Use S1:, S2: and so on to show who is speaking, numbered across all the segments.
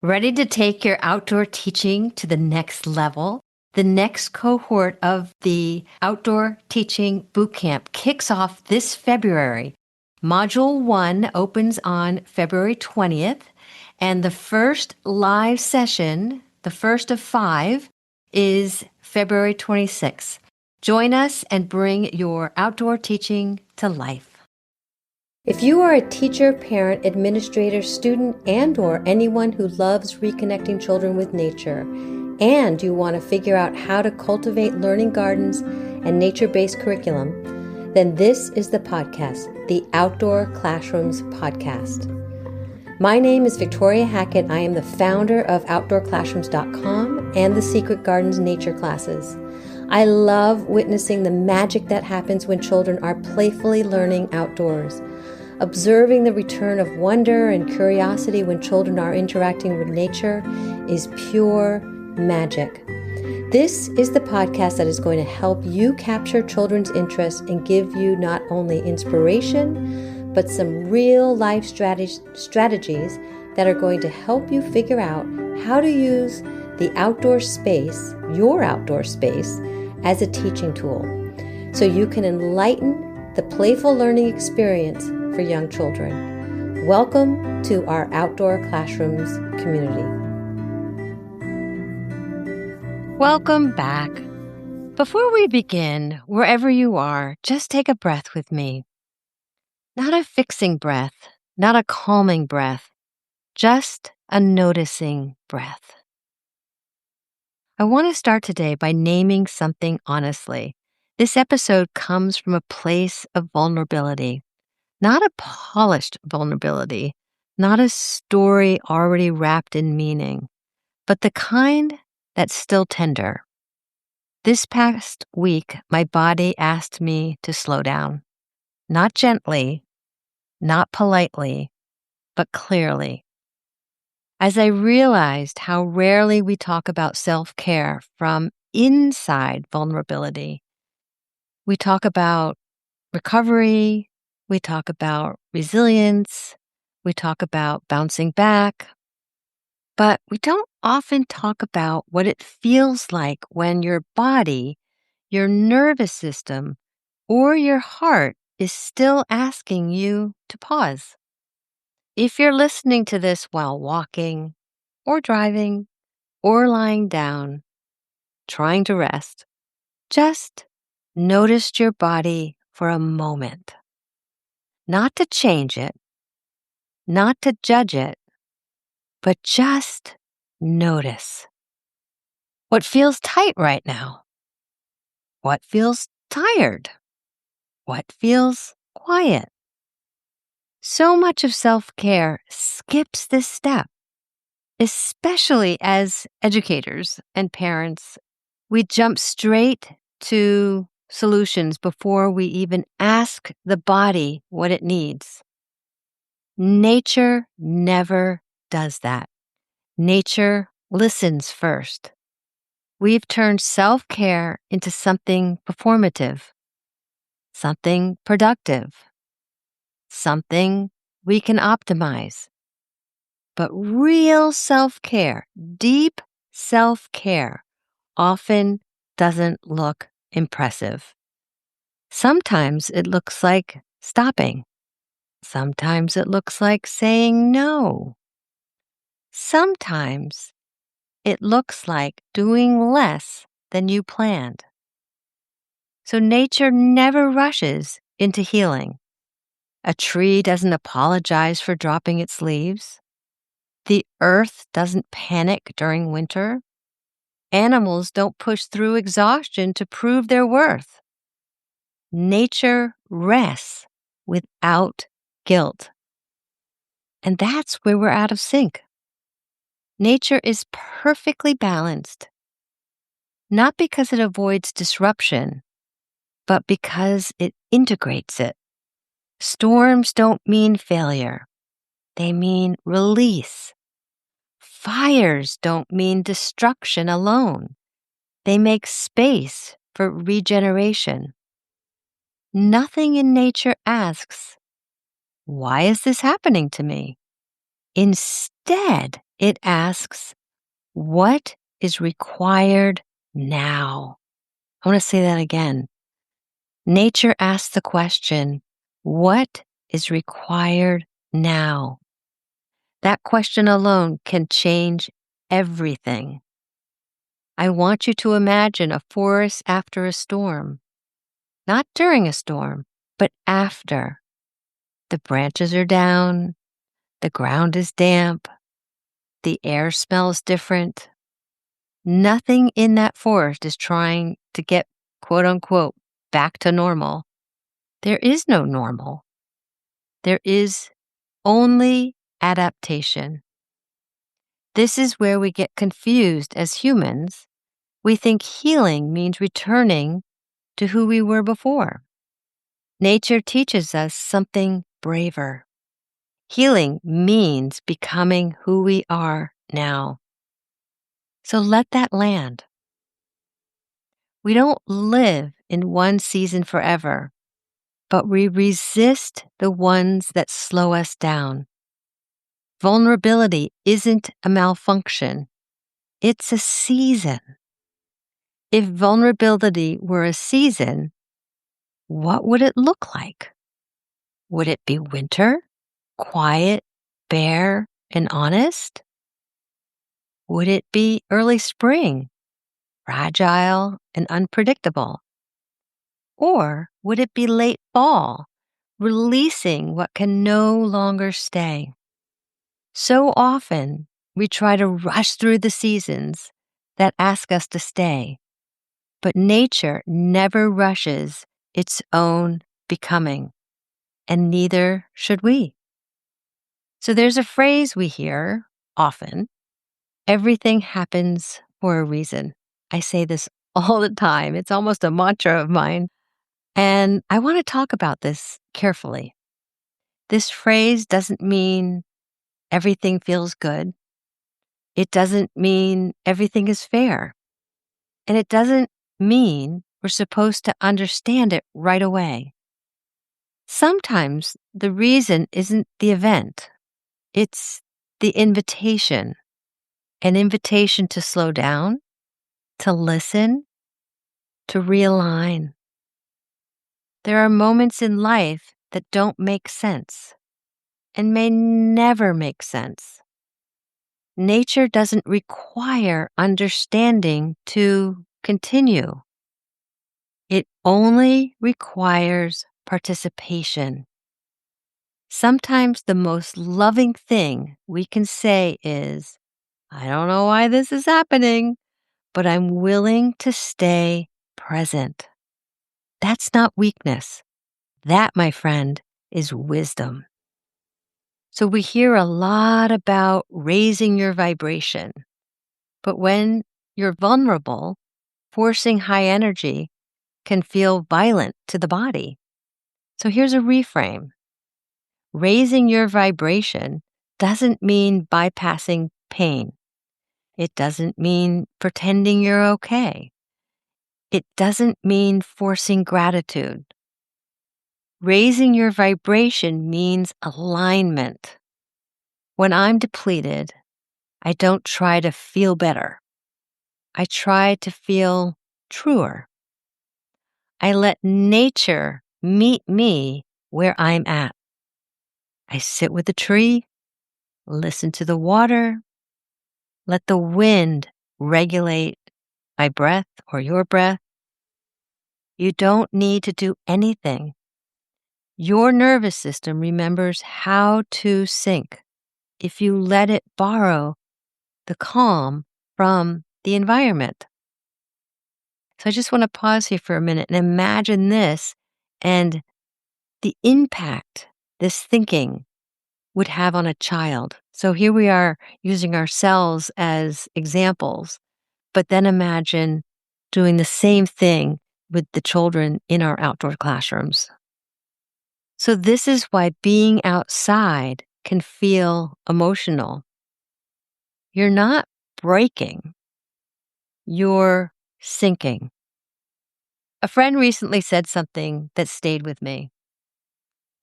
S1: Ready to take your outdoor teaching to the next level? The next cohort of the Outdoor Teaching Bootcamp kicks off this February. Module 1 opens on February 20th, and the first live session, the first of 5, is February 26th. Join us and bring your outdoor teaching to life. If you are a teacher, parent, administrator, student, and/or anyone who loves reconnecting children with nature, and you want to figure out how to cultivate learning gardens and nature-based curriculum, then this is the podcast, the Outdoor Classrooms podcast. My name is Victoria Hackett. I am the founder of Outdoor-Classrooms.com and the Secret Gardens Nature Classes. I love witnessing the magic that happens when children are playfully learning outdoors. Observing the return of wonder and curiosity when children are interacting with nature is pure magic. This is the podcast that is going to help you capture children's interest and give you not only inspiration, but some real life strategies that are going to help you figure out how to use the outdoor space, your outdoor space, as a teaching tool, so you can enlighten the playful learning experience for young children. Welcome to our Outdoor Classrooms community. Welcome back. Before we begin, wherever you are, just take a breath with me. Not a fixing breath, not a calming breath, just a noticing breath. I want to start today by naming something honestly. This episode comes from a place of vulnerability. Not a polished vulnerability, not a story already wrapped in meaning, but the kind that's still tender. This past week, my body asked me to slow down. Not gently, not politely, but clearly. As I realized how rarely we talk about self-care from inside vulnerability, we talk about recovery, we talk about resilience, we talk about bouncing back, but we don't often talk about what it feels like when your body, your nervous system, or your heart is still asking you to pause. If you're listening to this while walking, or driving, or lying down, trying to rest, just notice your body for a moment. Not to change it, not to judge it, but just notice. What feels tight right now? What feels tired? What feels quiet? So much of self-care skips this step, especially as educators and parents. We jump straight to solutions before we even ask the body what it needs. Nature never does that. Nature listens first. We've turned self-care into something performative, something productive, something we can optimize. But real self-care, deep self-care, often doesn't look impressive. Sometimes it looks like stopping. Sometimes it looks like saying no. Sometimes it looks like doing less than you planned. So nature never rushes into healing. A tree doesn't apologize for dropping its leaves. The earth doesn't panic during winter. Animals don't push through exhaustion to prove their worth. Nature rests without guilt. And that's where we're out of sync. Nature is perfectly balanced, not because it avoids disruption, but because it integrates it. Storms don't mean failure. They mean release. Fires don't mean destruction alone. They make space for regeneration. Nothing in nature asks, why is this happening to me? Instead, It asks, what is required now? I want to say that again. Nature asks the question, what is required now? That question alone can change everything. I want you to imagine a forest after a storm, not during a storm, but after. The branches are down, the ground is damp, the air smells different. Nothing in that forest is trying to get, quote unquote, back to normal. There is no normal. There is only adaptation. This is where we get confused as humans. We think healing means returning to who we were before. Nature teaches us something braver. Healing means becoming who we are now. So let that land. We don't live in one season forever, but we resist the ones that slow us down. Vulnerability isn't a malfunction, it's a season. If vulnerability were a season, what would it look like? Would it be winter, quiet, bare, and honest? Would it be early spring, fragile and unpredictable? Or would it be late fall, releasing what can no longer stay? So often, we try to rush through the seasons that ask us to stay, but nature never rushes its own becoming, and neither should we. So there's a phrase we hear often: everything happens for a reason. I say this all the time. It's almost a mantra of mine. And I want to talk about this carefully. This phrase doesn't mean everything feels good. It doesn't mean everything is fair. And it doesn't mean we're supposed to understand it right away. Sometimes the reason isn't the event, it's the invitation. An invitation to slow down, to listen, to realign. There are moments in life that don't make sense and may never make sense. Nature doesn't require understanding to continue. It only requires participation. Sometimes the most loving thing we can say is, I don't know why this is happening, but I'm willing to stay present. That's not weakness. That, my friend, is wisdom. So we hear a lot about raising your vibration, but when you're vulnerable, forcing high energy can feel violent to the body. So here's a reframe. Raising your vibration doesn't mean bypassing pain. It doesn't mean pretending you're okay. It doesn't mean forcing gratitude. Raising your vibration means alignment. When I'm depleted, I don't try to feel better. I try to feel truer. I let nature meet me where I'm at. I sit with a tree, listen to the water, let the wind regulate my breath or your breath. You don't need to do anything. Your nervous system remembers how to sync if you let it borrow the calm from the environment. So I just want to pause here for a minute and imagine this and the impact this thinking would have on a child. So here we are using ourselves as examples, but then imagine doing the same thing with the children in our outdoor classrooms. So this is why being outside can feel emotional. You're not breaking, you're sinking. A friend recently said something that stayed with me.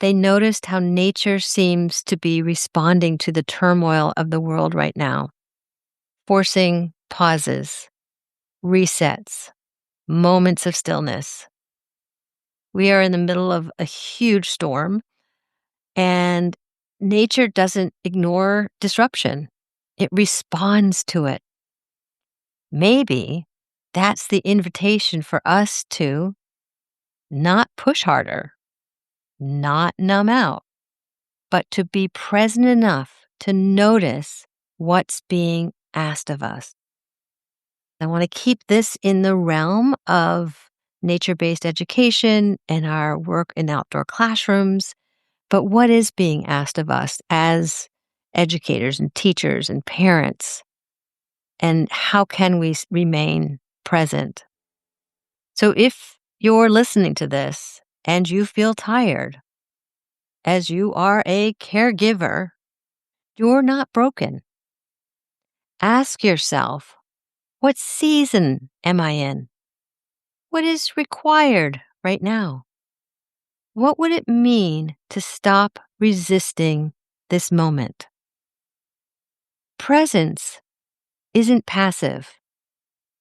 S1: They noticed how nature seems to be responding to the turmoil of the world right now, forcing pauses, resets, moments of stillness. We are in the middle of a huge storm, and nature doesn't ignore disruption. It responds to it. Maybe that's the invitation for us to not push harder, not numb out, but to be present enough to notice what's being asked of us. I want to keep this in the realm of nature-based education and our work in outdoor classrooms, but what is being asked of us as educators and teachers and parents, and how can we remain present? So if you're listening to this and you feel tired, as you are a caregiver, you're not broken. Ask yourself, what season am I in? What is required right now? What would it mean to stop resisting this moment? Presence isn't passive.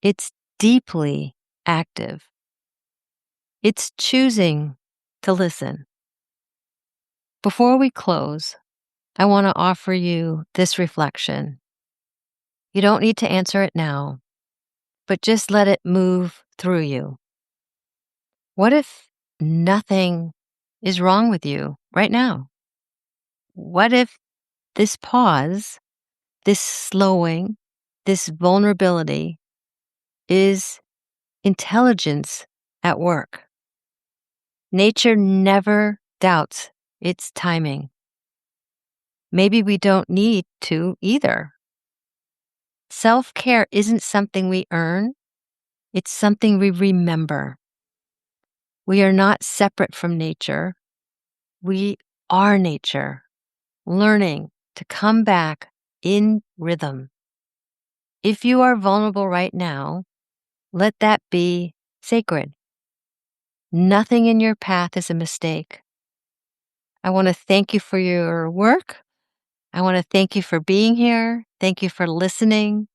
S1: It's deeply active. It's choosing to listen. Before we close, I want to offer you this reflection. You don't need to answer it now, but just let it move through you. What if nothing is wrong with you right now? What if this pause, this slowing, this vulnerability is intelligence at work? Nature never doubts its timing. Maybe we don't need to either. Self-care isn't something we earn, it's something we remember. We are not separate from nature. We are nature, learning to come back in rhythm. If you are vulnerable right now, let that be sacred. Nothing in your path is a mistake. I want to thank you for your work. I want to thank you for being here. Thank you for listening.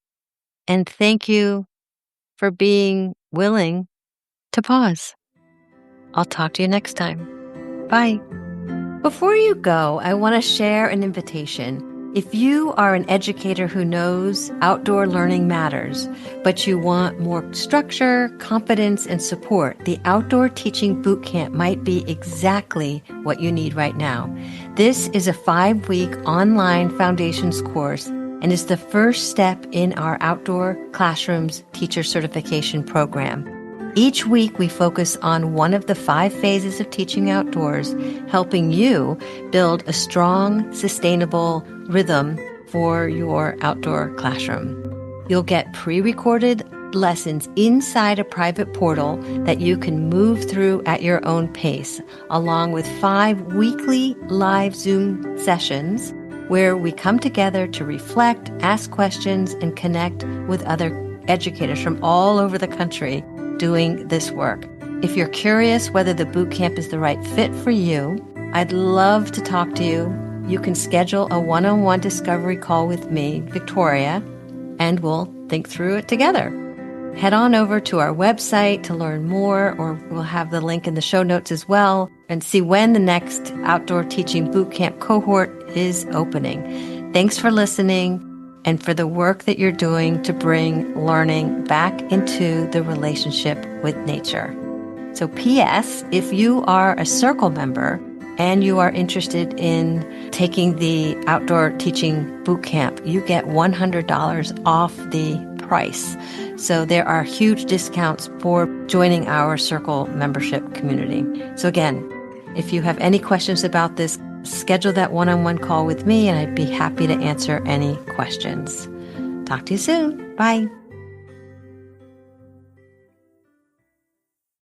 S1: And thank you for being willing to pause. I'll talk to you next time. Bye. Before you go, I want to share an invitation. If you are an educator who knows outdoor learning matters, but you want more structure, confidence, and support, the Outdoor Teaching Bootcamp might be exactly what you need right now. This is a 5-week online foundations course and is the first step in our Outdoor Classrooms teacher certification program. Each week, we focus on one of the 5 phases of teaching outdoors, helping you build a strong, sustainable rhythm for your outdoor classroom. You'll get pre-recorded lessons inside a private portal that you can move through at your own pace, along with 5 weekly live Zoom sessions where we come together to reflect, ask questions, and connect with other educators from all over the country doing this work. If you're curious whether the bootcamp is the right fit for you, I'd love to talk to you. You can schedule a one-on-one discovery call with me, Victoria, and we'll think through it together. Head on over to our website to learn more, or we'll have the link in the show notes as well, and see when the next Outdoor Teaching Bootcamp cohort is opening. Thanks for listening and for the work that you're doing to bring learning back into the relationship with nature. So P.S., if you are a Circle member and you are interested in taking the Outdoor Teaching Bootcamp, you get $100 off the price. So there are huge discounts for joining our Circle membership community. So again, if you have any questions about this, schedule that one-on-one call with me and I'd be happy to answer any questions. Talk to you soon. Bye.